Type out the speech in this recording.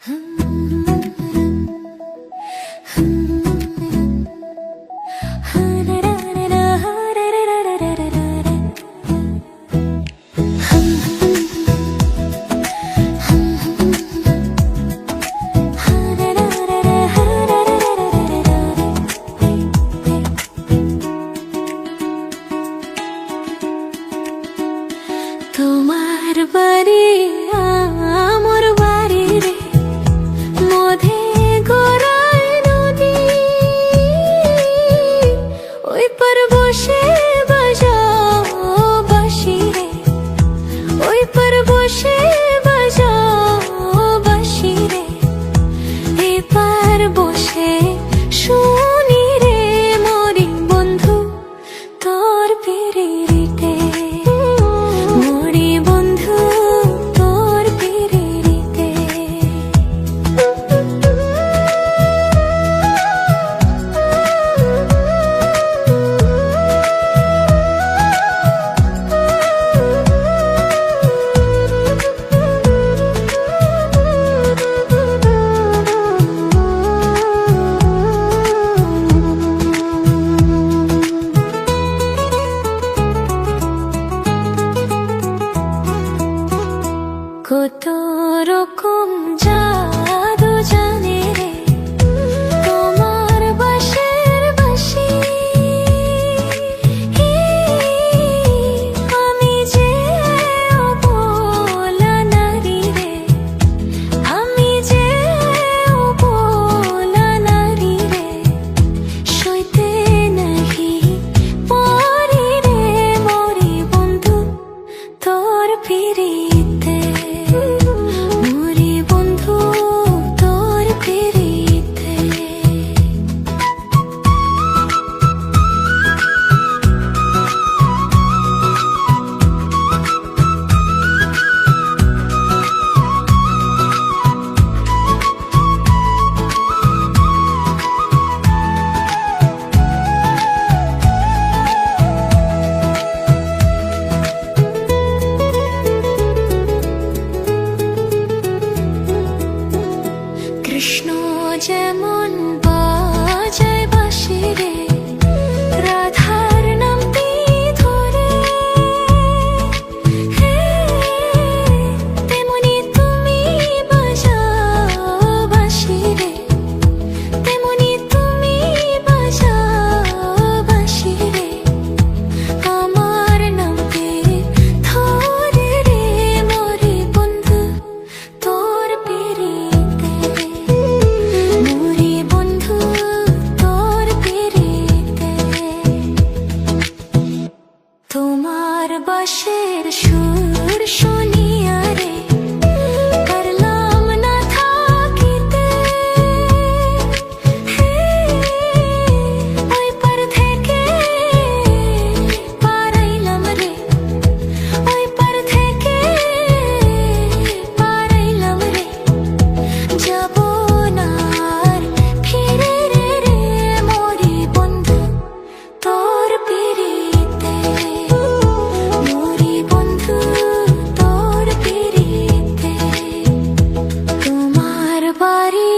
তোমার বাড়ি আমার বাড়ি রে, মধে গড়ায় নদী, ওই পার বসে বাজাও বাঁশি রে, ওই পার বসে বাজাও বাঁশি রে, এপার বসে শুনি রে মরি বন্ধু তোর পিরিতে। কত রকম জাদু জানে রে তোমার বাঁশের বাঁশি, আমি যে অবলা নারী রে, আমি যে অবলা নারী রে, সইতে নাহি পারি রে মরি বন্ধু তোর পিরিতে। কৃষ্ণ যেমন বাজায় বাঁশি রে, রাধার নামটি ধরে, তেমনি তুমি বাজাও বাঁশি রে, তেমনি তুমি বাজাও বাঁশি রে, আমার নামটি ধরে রে মরি বন্ধু তোর পিরিতে। তোমার বাঁশের সুর শুনিয়া রে পারলাম না থাকিতে, ওই পার থেকে পারাইলাম রে, ওই পার থেকে পারাইলাম রে, যাব না আর ফিরে রে রে মরি বন্ধু তোর পিরিতে। মরি বন্ধু তোর পিরিতে। তোমার বাড়ি